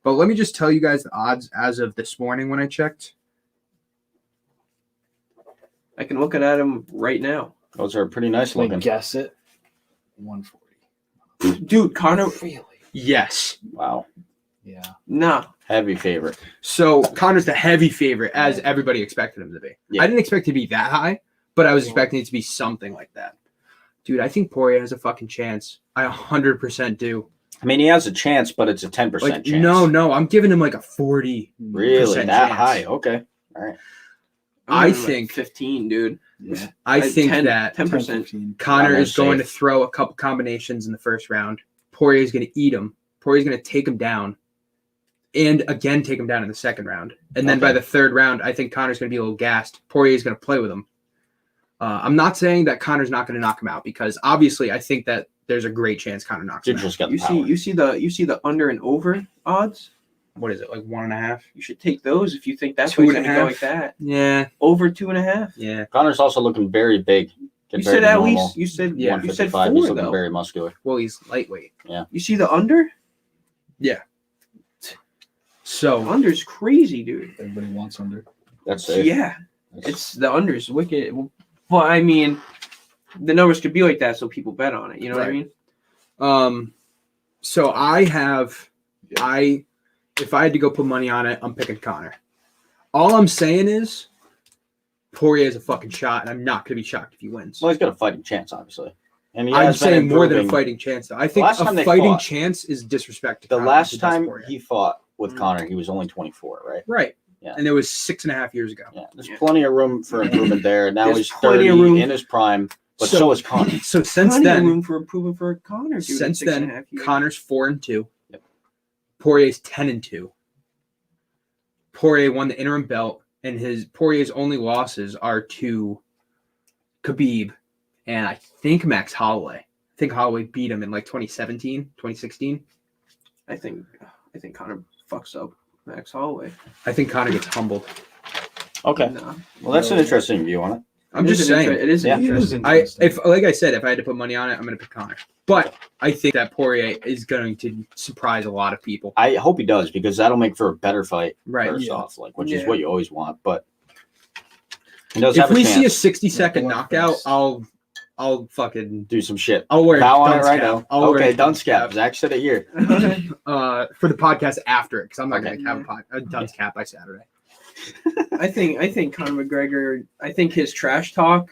But let me just tell you guys the odds as of this morning when I checked. I can look at him right now, Those are pretty nice Like, looking. guess it. 140. dude. Connor, Really? Yes. Wow. Yeah. nah. Heavy favorite. So Connor's the heavy favorite, as everybody expected him to be. Yeah. I didn't expect it to be that high, but I was expecting it to be something like that. Dude, I think Poirier has a fucking chance. I 100% do. I mean, he has a chance, but it's a 10% Like, chance. no, I'm giving him like a 40. Really? That chance. high? Okay. All right. I I'm like think 15, dude. Yeah. I think that 10%. 10-15. Connor I'm gonna is going say- to throw a couple combinations in the first round. Poirier is going to eat him. Poirier is going to take him down, and again take him down in the second round. And then by Okay. the third round, I think Connor's going to be a little gassed. Poirier is going to play with him. I'm not saying that Connor's not going to knock him out because obviously I think that there's a great chance Connor knocks You him out. just got You the power. see the under and over odds. What is it, like 1.5? You should take those if you think that's 2.5. going to go like that. Yeah, Over 2.5. yeah. Connor's also looking very big. You compared said to at normal. least. You said Yeah, You said 155. He's 4 looking though. very muscular. Well, he's lightweight. You see the under? So Under's crazy, dude. Everybody wants under. That's it. Yeah, it's the under's wicked. Well, I mean, the numbers could be like that, so people bet on it. You know what I Right. mean? So if I had to go put money on it, I'm picking Connor. All I'm saying is Poirier has a fucking shot, and I'm not going to be shocked if he wins. Well, he's got a fighting chance, obviously. And he I'm has been saying more than a improving. fighting chance, though. I think Last a time they fighting fought- chance is disrespect to The Conor last to time Poirier. he fought with Mm. Connor, he was only 24, right? Right. Yeah. And it was 6.5 years ago. Yeah. There's Yeah. plenty of room for improvement there. Now There's he's plenty 30 of room. in his prime, but so is Connor. So since Plenty of then, room for improvement for Connor. Dude, since in 6.5 then, years. Connor's 4-2. Yep. Poirier's 10-2. Poirier won the interim belt, and Poirier's only losses are to Khabib and I think Max Holloway. I think Holloway beat him in like 2017, 2016. I think Connor fucks up Max Holloway. I think Connor gets humbled. Okay. Nah. Well, that's an interesting view on it. I'm It just is an saying. it is Yeah. an It is interesting. If like I said, if I had to put money on it, I'm going to pick Connor. But I think that Poirier is going to surprise a lot of people. I hope he does because that'll make for a better fight Right. first Yeah. off, which is Yeah. what you always want. But he does If have a we chance see a 60-second Blood knockout, first. I'll fucking do some shit. I'll wear a Bow on it dunce right cap. now. I'll wear Okay, a dunce cap. Zach said it here. for the podcast after it because I'm not Okay. going to have a dunce cap by Saturday. I think Conor McGregor. I think his trash talk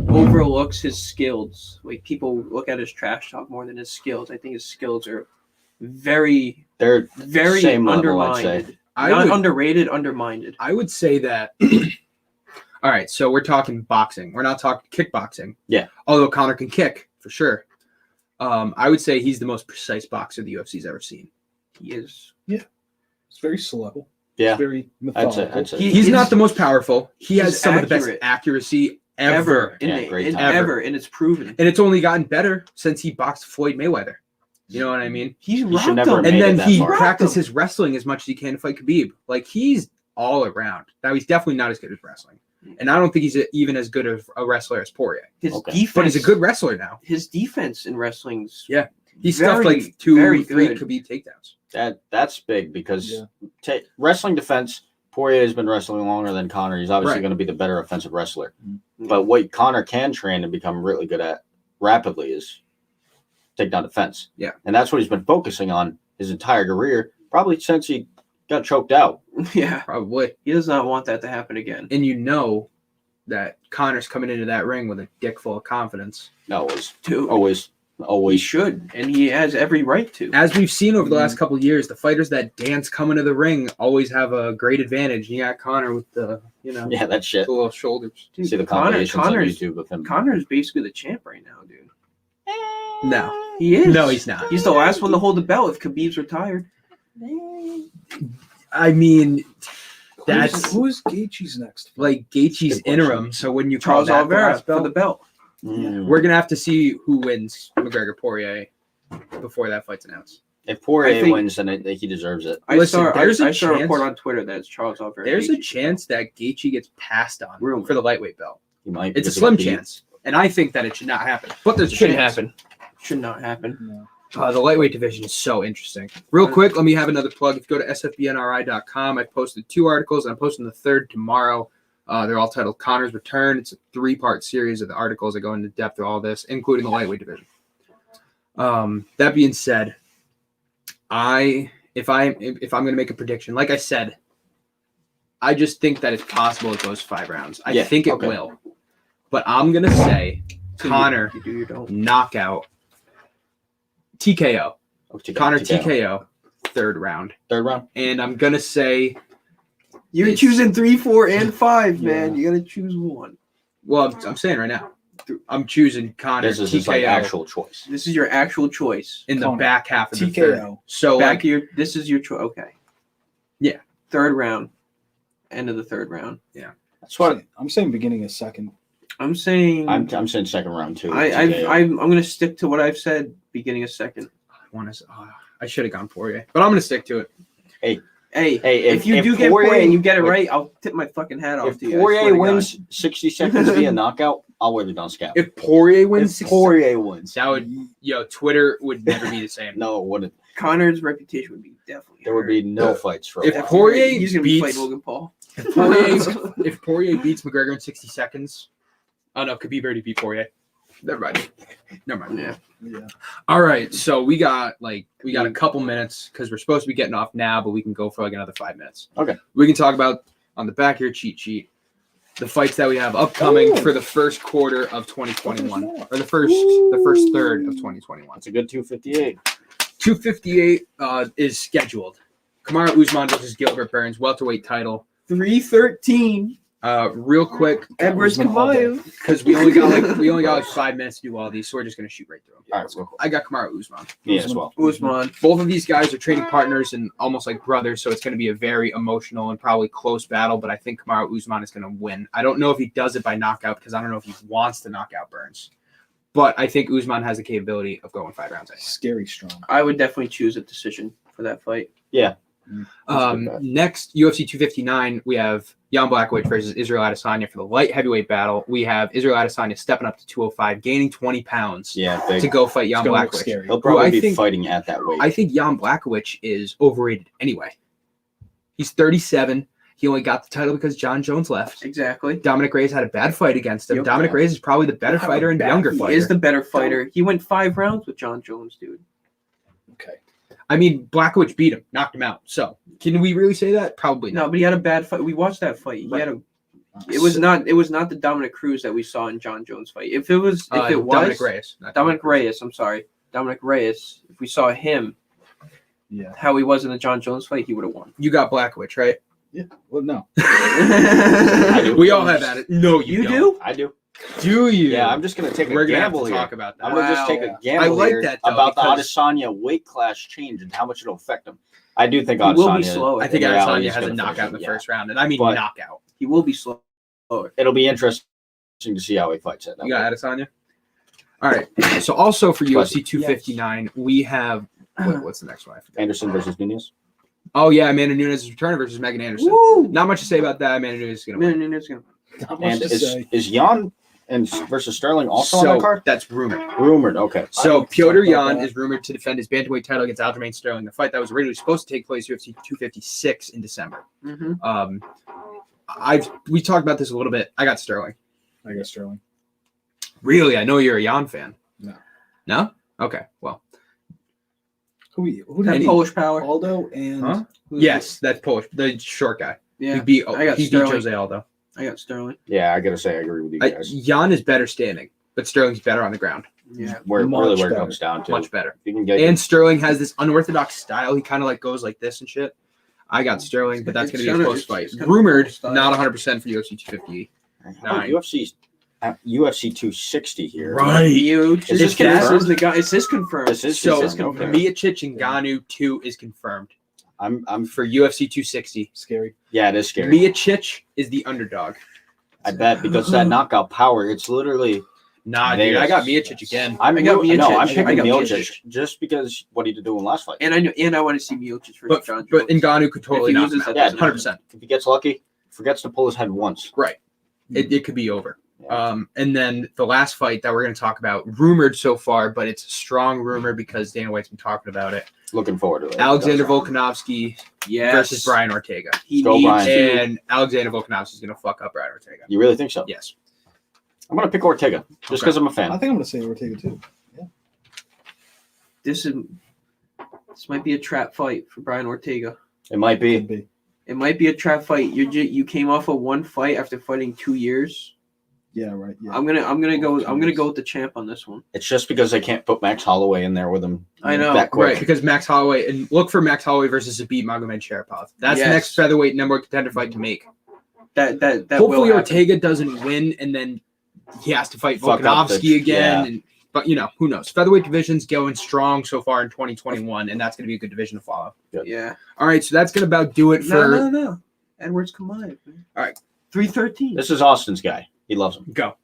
overlooks his skills. Like people look at his trash talk more than his skills. I think his skills are very, They're very Same level, I'd say. undermined. I Not would- underrated, undermined. I would say that. All right, so we're talking boxing. We're not talking kickboxing. Yeah. Although Conor can kick for sure. I would say he's the most precise boxer the UFC's ever seen. He is. It's very slow. Yeah. It's very I'd say. methodical. He's not the most powerful. He has he's some of the best accurate. accuracy ever. Yeah, great time. Ever, and it's proven. And it's only gotten better since he boxed Floyd Mayweather. You know what I mean? He's should rocked never him. Made And it then that he far. practices wrestling as much as he can to fight Khabib. Like, he's all around. Now, he's definitely not as good as wrestling. And I don't think he's even as good of a wrestler as Poirier. His Okay. defense, But he's a good wrestler now. His defense in wrestling's Yeah. He stuffed very, like 2, very 3 good. Khabib takedowns. That's big because Yeah. wrestling defense, Poirier has been wrestling longer than Connor. He's obviously Right. going to be the better offensive wrestler. Mm-hmm. But what Connor can train and become really good at rapidly is takedown defense. Yeah. And that's what he's been focusing on his entire career, probably since he got choked out. Yeah, Probably. he does not want that to happen again. And you know that Connor's coming into that ring with a dick full of confidence. Always. Too. Always. He Always. should, and he has every right to. As we've seen over the last couple of years, the fighters that dance coming to the ring always have a great advantage. You got Connor with the, Yeah, that shit. the little shoulders. Dude, See the compilations on Connor's YouTube of him. Connor's basically the champ right now, dude. No. He is. No, he's not. He's the last one to hold the belt if Khabib's retired. I mean, that's who's Gaethje's next? like Gaethje's Good question. interim. So when you call Charles that the Oliveira last for the belt, belt. Mm. we're gonna have to see who wins McGregor Poirier before that fight's announced. If Poirier I think- wins, then he deserves it. Listen, there's a I saw a chance- report on Twitter that it's Charles Oliveira. There's a Gaethje. chance that Gaethje gets passed on Rumor. for the lightweight belt. He might. It's a because he slim got beat. chance, and I think that it should not happen. But there's It a shouldn't chance. happen. Should not happen. No. The lightweight division is so interesting. Real quick, let me have another plug. If you go to sfbnri.com, I posted 2 articles. I'm posting the third tomorrow. They're all titled Conor's Return. It's a 3-part series of the articles that go into depth of all this, including the lightweight division. That being said, if I'm going to make a prediction, like I said, I just think that it's possible it goes 5 rounds. I Yeah, think it okay. will. But I'm going to say So Conor you do, you don't. knockout TKO. Conor TKO, third round. Third round. And I'm going to say, You're choosing 3, 4, and 5, man. Yeah. You got to choose one. well, I'm saying right now, I'm choosing Conor This is TKO his like actual choice. This is your actual choice. in the Conor, back half of the third. TKO. So, like, This is your choice. Okay. Yeah. Third round. End of the third round. That's what I'm saying beginning of second. I'm saying. I'm saying second round too. I'm going to stick to what I've said. Beginning of second. I should have gone Poirier, but I'm going to stick to it. Hey, Hey, if you do get Poirier and you get it right, I'll tip my fucking hat off If to you. I Poirier swear to wins 60 seconds via knockout, I'll wear the dunce cap. If Poirier wins, If Poirier wins, that would, Twitter would never be the same. no, it wouldn't. God. Connor's reputation would be definitely. There would be hurt. no fights for a If while. Poirier he's gonna be beats- fighting Logan Paul. If Poirier beats McGregor in 60 seconds, oh no, Khabib already beat Poirier. Never mind. Yeah. Yeah. All right, so we got a couple minutes because we're supposed to be getting off now, but we can go for like another 5 minutes. Okay. We can talk about on the back here cheat sheet the fights that we have upcoming for the first quarter of 2021 or the first third of 2021. It's a good 258. 258 is scheduled. Kamaru Usman versus Gilbert Burns, welterweight title. 313. Real quick, Edwards Usman all day. Kamaev. because we only got like 5 minutes to do all these, so we're just gonna shoot right through them. All right, real quick. I got Kamaru Usman. Me as well. Usman. Both of these guys are training partners and almost like brothers, so it's going to be a very emotional and probably close battle. But I think Kamaru Usman is going to win. I don't know if he does it by knockout because I don't know if he wants to knock out Burns. But I think Usman has the capability of going 5 rounds. Scary strong. I would definitely choose a decision for that fight. Yeah. That's good bet. Next, UFC 259, we have Jan Blachowicz versus Israel Adesanya for the light heavyweight battle. We have Israel Adesanya stepping up to 205, gaining 20 pounds Yeah, to go fight Jan It's gonna look Blachowicz. scary. he'll probably I be think- fighting at that weight. I think Jan Blachowicz is overrated anyway. He's 37. He only got the title because John Jones left. Exactly. Dominic Reyes had a bad fight against him. Yep. Dominic Reyes is probably the better Have a fighter and bad younger fight. fighter. He is the better fighter. He went 5 rounds with John Jones, dude. Okay. I mean, Blachowicz beat him, knocked him out. So, can we really say that? Probably No, not. but he had a bad fight. We watched that fight. He had a. It was not the Dominic Cruz that we saw in John Jones' fight. If it was, Dominic Reyes. not Dominic Reyes. I'm sorry, Dominic Reyes. If we saw him, Yeah. how he was in the John Jones fight, he would have won. You got Blachowicz, right? Yeah. Well, no. do. We all have that. No, you You don't. do? I do. Do you? Yeah, I'm just gonna take We're a gonna have gamble to here. talk about that. I'm gonna just take Wow. a gamble I like here that, though, about the because- Adesanya weight class change and how much it'll affect him. I do think He will be Adesanya. slower. I think in reality, Adesanya is has a gonna knockout finish in the him, first round, and I mean But- knockout. He will be slow. It'll be interesting to see how he fights it. You got Adesanya? All right. So also for UFC 259, we have what's the next one? I forgot. Anderson versus Nunez. Oh yeah, Amanda Nunes is returning versus Megan Anderson. Woo! Not much to say about that. Amanda Nunes is gonna win. Man, it's gonna. Not much And to say. is Jan and versus Sterling also on that card? That's rumored. Rumored. Okay. So I Piotr don't know Jan about is rumored to defend his bantamweight title against Aljamain Sterling, the fight that was originally supposed to take place UFC 256 in December. Mm-hmm. We talked about this a little bit. I got Sterling. I guess Sterling. Really, I know you're a Jan fan. No. No? Okay. Well, Who did That he Polish power. Aldo and Huh? Who's yes, that's Polish. The short guy. Yeah, He beat I got he beat Sterling. Jose Aldo. I got Sterling. Yeah, I gotta say I agree with you guys. Jan is better standing, but Sterling's better on the ground. Yeah. Where Much really where it better. comes down to. Much better. If you can get And Sterling has this unorthodox style. He kind of like goes like this and shit. I got Sterling, but that's going to be a close fight. it's kinda Rumored, cool style. not 100% for UFC 250. How about UFC 260 here. Huge. Is this This confirmed? is the guy. Is this confirmed? This is So confirmed. Okay. Miocic Ngannou 2 is confirmed I'm for UFC 260. scary. yeah, it is scary. Miocic is the underdog. I bet because that knockout power, it's literally. Nah, There dude, I is. got Miocic again. I'm I got no, I'm Miocic. picking I got Miocic Miocic. just because what he did do in last fight. And I want to see Miocic versus But John but Jones. Ngannou could totally If he knock him loses, out. that Yeah, doesn't 100%. If he gets lucky, forgets to pull his head once. Right. It could be over. Yeah. And then the last fight that we're going to talk about, rumored so far, but it's a strong rumor because Dana White's been talking about it. Looking forward to it. Alexander That's right. Volkanovski Yes. versus Brian Ortega. He Go needs Brian. to. And Alexander Volkanovski is going to fuck up Brian Ortega. You really think so? Yes. I'm gonna pick Ortega just Okay. because I'm a I fan. think I'm going to say Ortega too. This might be a trap fight for Brian Ortega. It might Could be. be. It might be a trap fight. You came off of one fight after fighting 2 years. Yeah, right. Yeah. I'm gonna go with the champ on this one. It's just because they can't put Max Holloway in there with him. I know, that quick. Right, because Max Holloway, and look for Max Holloway versus Zabit Magomedsharipov. That's the next featherweight number one contender fight to make. That Hopefully will Ortega doesn't win, and then he has to fight Fuck up Volkanovski again. yeah. But who knows? Featherweight division's going strong so far in 2021, and that's going to be a good division to follow. Yeah. All right, so that's going to about do it for No. Edwards Kamaev. All right. 313. This is Austin's guy. He loves him. Go.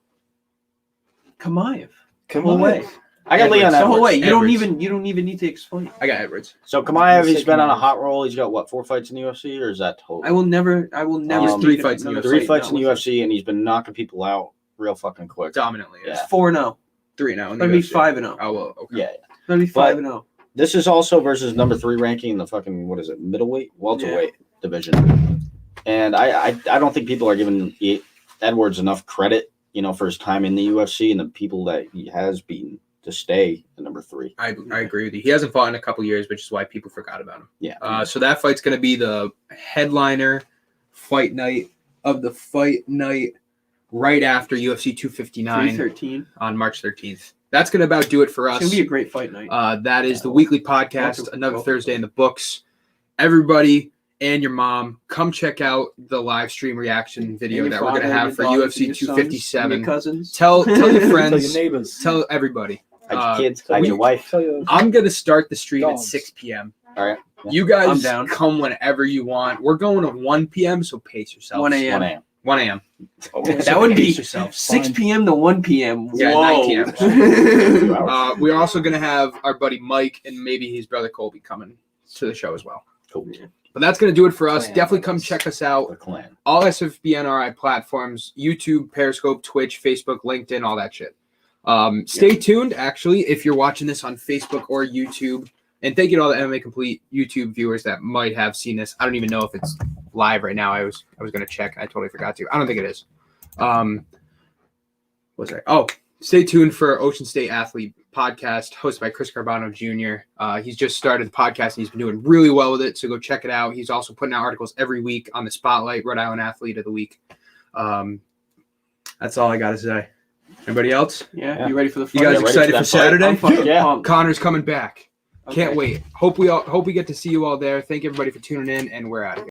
Kamaev. Come Whole way. I got Leon The whole Edwards. way. Edwards. You don't even need to explain. I got Edwards. So Kamaev, he's been on a hot roll. He's got what, 4 fights in the UFC, or is that total? I will never. He's 3 fights in the another UFC. 3 fights in the now. UFC, and he's been knocking people out real fucking quick. Dominantly. Yeah. 4-0. 3-0 in the Gonna be UFC. 5-0. Oh, well, okay. Yeah. Gonna be But- 5-0. This is also versus number 3 ranking in the fucking, what is it, middleweight, welterweight division. And I don't think people are giving Edwards enough credit, for his time in the UFC and the people that he has beaten to stay at number 3. I agree with you. He hasn't fought in a couple years, which is why people forgot about him. Yeah. So that fight's going to be the headliner fight night of the fight night right after UFC 259 313. on March 13th. That's going to about do it for It's us. gonna be a great fight night. That is the weekly podcast, another Thursday in the books. Everybody and your mom, come check out the live stream reaction video And that your we're going to father, have your for daughter, UFC your sons, 257. your cousins. Tell your Tell your friends, neighbors. tell everybody. Hide your kids, hide we- your wife. Tell your I'm going to start the stream at Dogs. 6 p.m. All right. You I'm guys down. come whenever you want. We're going to 1 p.m., so pace yourselves. 1 1 a.m. a.m. 1 a.m. That would be Pace yourselves. 6 p.m. to 1 p.m. Yeah, Whoa. 9 p.m. We're also going to have our buddy Mike and maybe his brother Colby coming to the show as well. Cool. But that's going to do it for us. Clan Definitely come members. check us out. The clan. All SFBNRI platforms, YouTube, Periscope, Twitch, Facebook, LinkedIn, all that shit. Stay tuned, actually, if you're watching this on Facebook or YouTube. And thank you to all the MMA Complete YouTube viewers that might have seen this. I don't even know if it's live right now. I was going to check. And I totally forgot to. I don't think it is. What was I? Oh, stay tuned for Ocean State Athlete podcast hosted by Chris Carbano Jr. He's just started the podcast and he's been doing really well with it. So go check it out. He's also putting out articles every week on the Spotlight, Rhode Island Athlete of the Week. That's all I got to say. Anybody else? Yeah, you ready for the fight? You guys ready excited for for that fight? Saturday? I'm fucking Yeah. pumped. Connor's coming back. Okay. Can't wait. Hope we get to see you all there. Thank everybody for tuning in, and we're out of here.